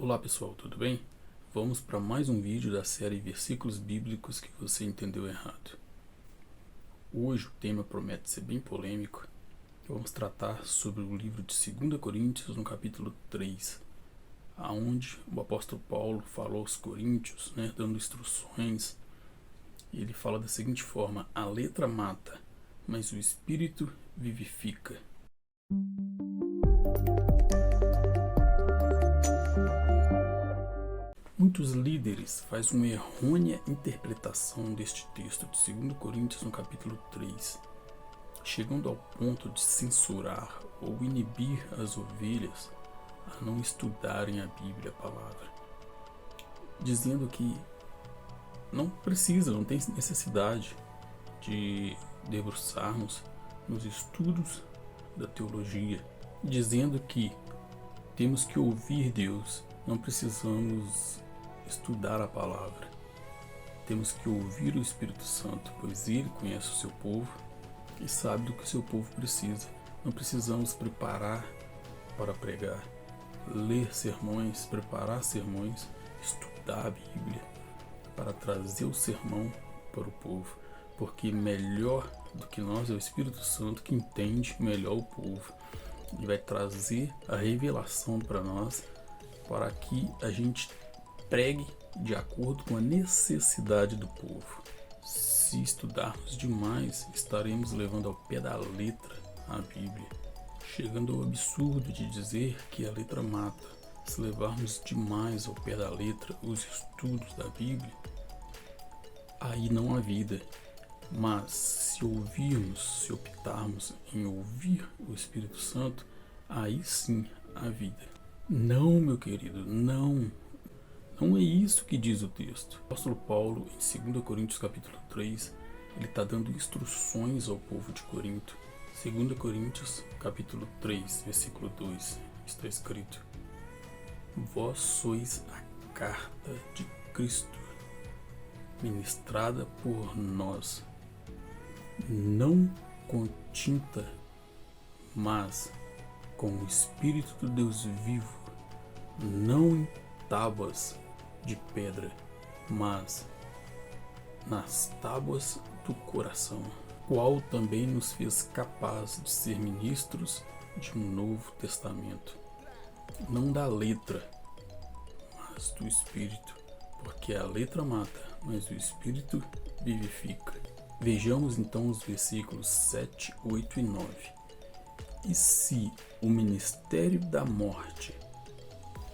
Olá pessoal, tudo bem? Vamos para mais um vídeo da série Versículos Bíblicos que você entendeu errado. Hoje o tema promete ser bem polêmico. Vamos tratar sobre o livro de 2 Coríntios no capítulo 3, aonde o apóstolo Paulo falou aos coríntios, dando instruções. E ele fala da seguinte forma: a letra mata, mas o espírito vivifica. Muitos líderes fazem uma errônea interpretação deste texto de 2 Coríntios no capítulo 3, chegando ao ponto de censurar ou inibir as ovelhas a não estudarem a Bíblia, a palavra, dizendo que não precisa, não tem necessidade de debruçarmos nos estudos da teologia, dizendo que temos que ouvir Deus, não precisamos estudar a palavra. Temos que ouvir o Espírito Santo, pois ele conhece o seu povo e sabe do que o seu povo precisa. Não precisamos preparar para pregar, ler sermões, preparar sermões, estudar a Bíblia para trazer o sermão para o povo, porque melhor do que nós é o Espírito Santo que entende melhor o povo e vai trazer a revelação para nós, para que a gente pregue de acordo com a necessidade do povo. Se estudarmos demais, estaremos levando ao pé da letra a Bíblia, chegando ao absurdo de dizer que a letra mata. Se levarmos demais ao pé da letra os estudos da Bíblia, aí não há vida. Mas se ouvirmos, se optarmos em ouvir o Espírito Santo, aí sim há vida. Não, meu querido, não é isso que diz o texto. O apóstolo Paulo, em 2 Coríntios capítulo 3, ele está dando instruções ao povo de Corinto. 2 Coríntios capítulo 3, versículo 2, está escrito: vós sois a carta de Cristo, ministrada por nós, não com tinta, mas com o Espírito do Deus vivo, não em tábuas de pedra, mas nas tábuas do coração, qual também nos fez capaz de ser ministros de um novo testamento, não da letra, mas do Espírito, porque a letra mata, mas o Espírito vivifica. Vejamos então os versículos 7, 8 e 9. E se o ministério da morte,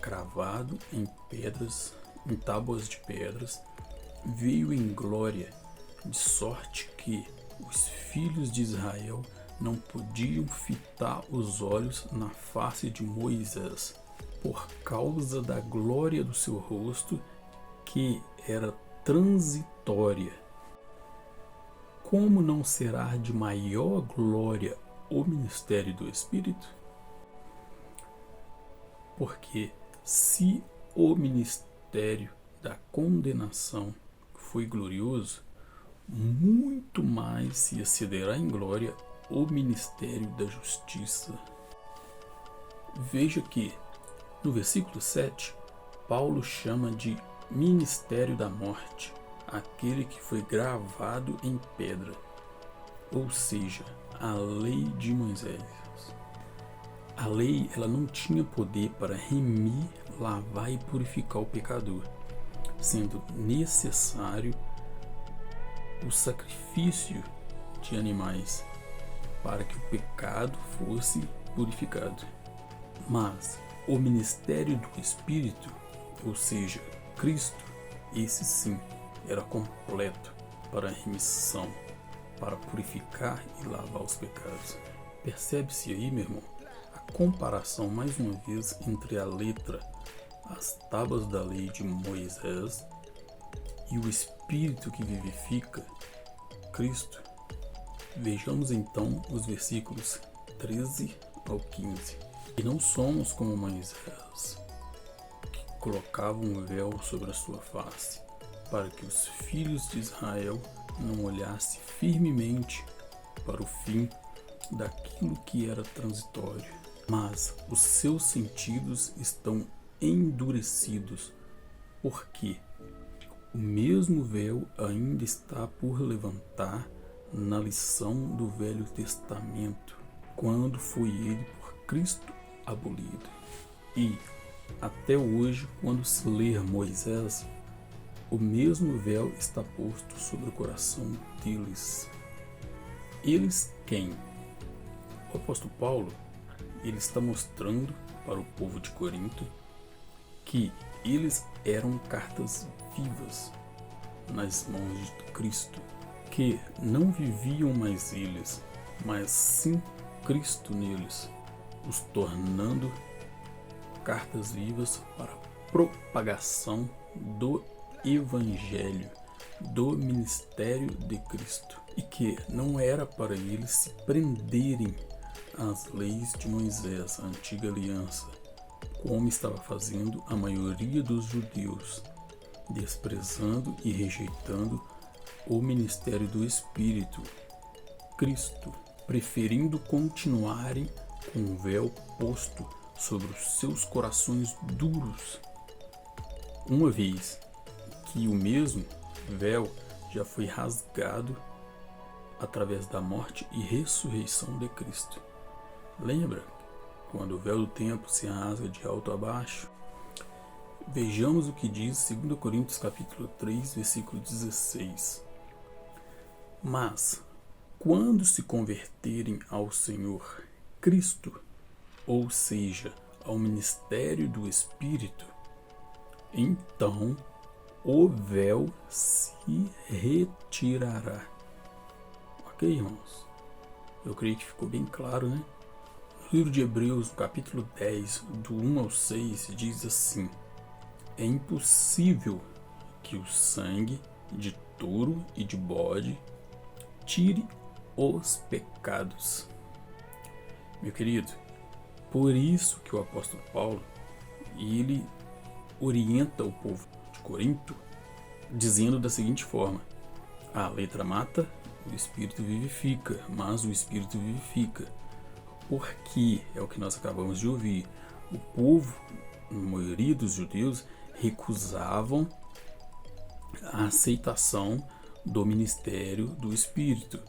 cravado em pedras, em tábuas de pedras, veio em glória, de sorte que os filhos de Israel não podiam fitar os olhos na face de Moisés, por causa da glória do seu rosto, que era transitória. Como não será de maior glória o ministério do Espírito? Porque se o ministério da condenação foi glorioso, muito mais se excederá em glória o ministério da justiça. Veja que no versículo 7, Paulo chama de ministério da morte aquele que foi gravado em pedra, ou seja, a lei de Moisés. A lei, ela não tinha poder para remir, lavar e purificar o pecador, sendo necessário o sacrifício de animais para que o pecado fosse purificado. Mas o ministério do Espírito, ou seja, Cristo, esse sim era completo para a remissão, para purificar e lavar os pecados. Percebe-se aí, meu irmão, a comparação mais uma vez entre a letra, as tábuas da lei de Moisés, e o Espírito que vivifica, Cristo. Vejamos então os versículos 13 ao 15. E não somos como Moisés, que colocava um véu sobre a sua face, para que os filhos de Israel não olhassem firmemente para o fim daquilo que era transitório, mas os seus sentidos estão endurecidos, porque o mesmo véu ainda está por levantar na lição do Velho Testamento, quando foi ele por Cristo abolido. E até hoje, quando se ler Moisés, o mesmo véu está posto sobre o coração deles. Eles quem? O apóstolo Paulo, ele está mostrando para o povo de Corinto que eles eram cartas vivas nas mãos de Cristo, que não viviam mais eles, mas sim Cristo neles, os tornando cartas vivas para a propagação do Evangelho, do ministério de Cristo, e que não era para eles se prenderem às leis de Moisés, a antiga aliança, como estava fazendo a maioria dos judeus, desprezando e rejeitando o ministério do Espírito, Cristo, preferindo continuarem com o véu posto sobre os seus corações duros, uma vez que o mesmo véu já foi rasgado através da morte e ressurreição de Cristo. Lembra quando o véu do templo se rasga de alto a baixo? Vejamos o que diz 2 Coríntios capítulo 3, versículo 16. Mas, quando se converterem ao Senhor Cristo, ou seja, ao ministério do Espírito, então o véu se retirará. Ok, irmãos? Eu creio que ficou bem claro, né? No livro de Hebreus, no capítulo 10, do 1 ao 6, diz assim: é impossível que o sangue de touro e de bode tire os pecados. Meu querido, por isso que o apóstolo Paulo, ele orienta o povo de Corinto, dizendo da seguinte forma: a letra mata, o Espírito vivifica, mas o Espírito vivifica. Porque, é o que nós acabamos de ouvir, o povo, a maioria dos judeus, recusavam a aceitação do ministério do Espírito,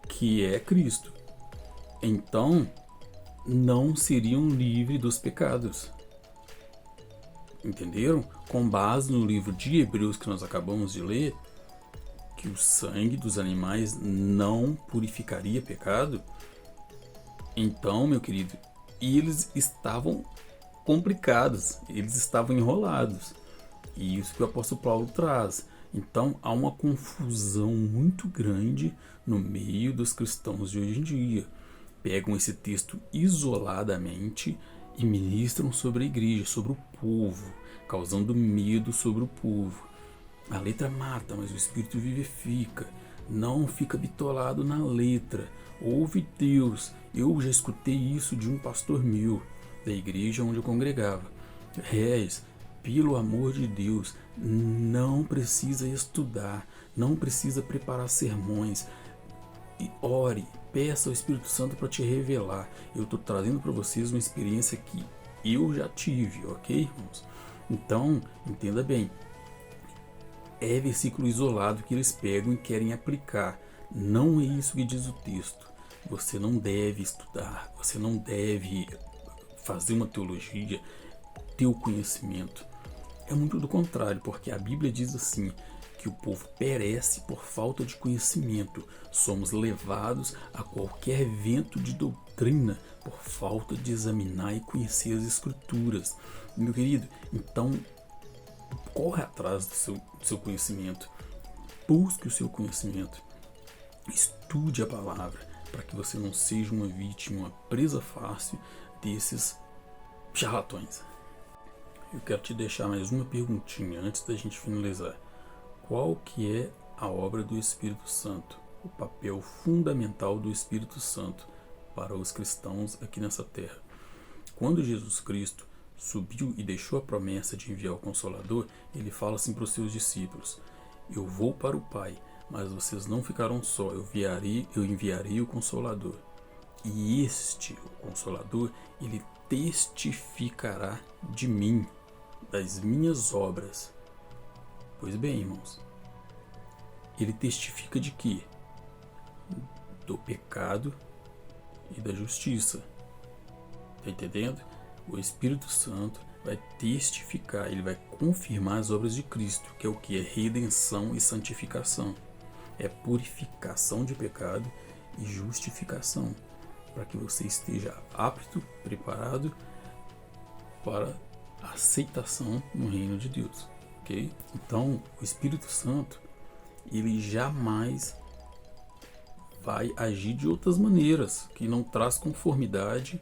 que é Cristo. Então, não seriam livres dos pecados. Entenderam? Com base no livro de Hebreus que nós acabamos de ler, que o sangue dos animais não purificaria pecado. Então, meu querido, eles estavam complicados, eles estavam enrolados. E isso que o apóstolo Paulo traz. Então, há uma confusão muito grande no meio dos cristãos de hoje em dia. Pegam esse texto isoladamente e ministram sobre a igreja, sobre o povo, causando medo sobre o povo. A letra mata, mas o Espírito vivifica. Não fica bitolado na letra. Ouve Deus. Eu já escutei isso de um pastor meu, da igreja onde eu congregava. Réis, pelo amor de Deus, não precisa estudar, não precisa preparar sermões. E ore, peça ao Espírito Santo para te revelar. Eu estou trazendo para vocês uma experiência que eu já tive, ok, irmãos? Então, entenda bem. É versículo isolado que eles pegam e querem aplicar. Não é isso que diz o texto. Você não deve estudar, você não deve fazer uma teologia, ter o conhecimento. É muito do contrário, porque a Bíblia diz assim, que o povo perece por falta de conhecimento. Somos levados a qualquer vento de doutrina por falta de examinar e conhecer as Escrituras. Meu querido, então corre atrás do seu conhecimento. Busque o seu conhecimento. Estude a palavra para que você não seja uma vítima, uma presa fácil desses charlatões. Eu quero te deixar mais uma perguntinha antes da gente finalizar. Qual que é a obra do Espírito Santo? O papel fundamental do Espírito Santo para os cristãos aqui nessa terra. Quando Jesus Cristo subiu e deixou a promessa de enviar o Consolador, ele fala assim para os seus discípulos: eu vou para o Pai, mas vocês não ficarão só, eu enviarei o Consolador. E este, o Consolador, ele testificará de mim, das minhas obras. Pois bem, irmãos, ele testifica de quê? Do pecado e da justiça. Tá entendendo? O Espírito Santo vai testificar, ele vai confirmar as obras de Cristo, que é o que? É redenção e santificação. É purificação de pecado e justificação, para que você esteja apto, preparado para a aceitação no reino de Deus, ok? Então, o Espírito Santo, ele jamais vai agir de outras maneiras, que não traz conformidade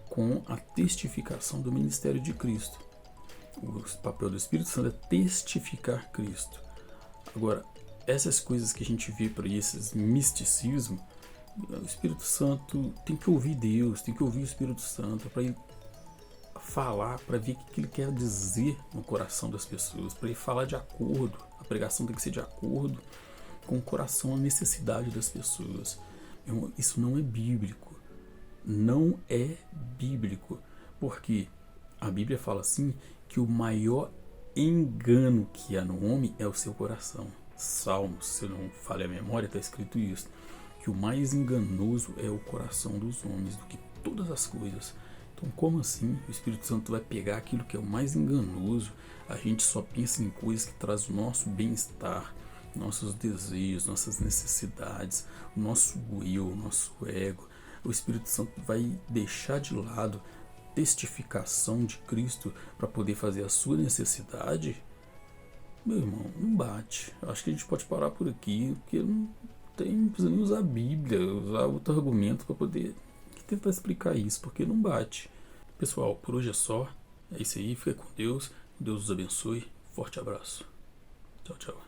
com a testificação do ministério de Cristo. O papel do Espírito Santo é testificar Cristo. Agora, essas coisas que a gente vê por aí, esses misticismo, o Espírito Santo tem que ouvir Deus, tem que ouvir o Espírito Santo para ele falar, para ver o que ele quer dizer no coração das pessoas, para ele falar de acordo. A pregação tem que ser de acordo com o coração, a necessidade das pessoas. Isso não é bíblico. Não é bíblico. Porque a Bíblia fala assim que o maior engano que há no homem é o seu coração. Salmos, se eu não falho a memória, está escrito isso. Que o mais enganoso é o coração dos homens do que todas as coisas. Então, como assim o Espírito Santo vai pegar aquilo que é o mais enganoso? A gente só pensa em coisas que trazem o nosso bem-estar, nossos desejos, nossas necessidades, o nosso eu, o nosso ego. O Espírito Santo vai deixar de lado a testificação de Cristo para poder fazer a sua necessidade? Meu irmão, não bate. Acho que a gente pode parar por aqui, porque não precisa nem usar a Bíblia, usar outro argumento para poder tentar explicar isso, porque não bate. Pessoal, por hoje é só. É isso aí, fica com Deus. Deus os abençoe. Forte abraço. Tchau, tchau.